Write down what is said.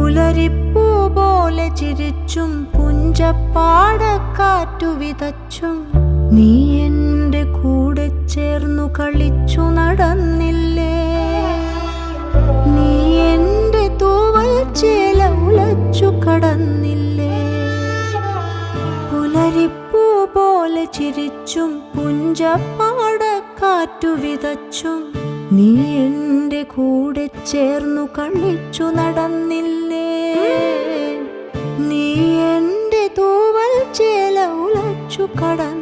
പുലരിപ്പൂ പോലെ ചിരിച്ചും പുഞ്ചപ്പാടക്കാറ്റു വിതച്ചും നീ എൻ്റെ കൂടെ ചേർന്നു കളിച്ചു നടന്നില്ലേ. നീ എൻ്റെ തൂവൽ ചേല ഉലച്ചു കടന്നില്ലേ. പുലരിപ്പൂ പോലെ ചിരിച്ചും പുഞ്ചപ്പാടക്കാറ്റു വിതച്ചും നീ എൻ്റെ കൂടെ ചേർന്നു കളിച്ചു നടന്നില്ലേ. നീ എൻ്റെ തൂവൽ ചേല ഉലച്ചു കടന്നില്ലേ.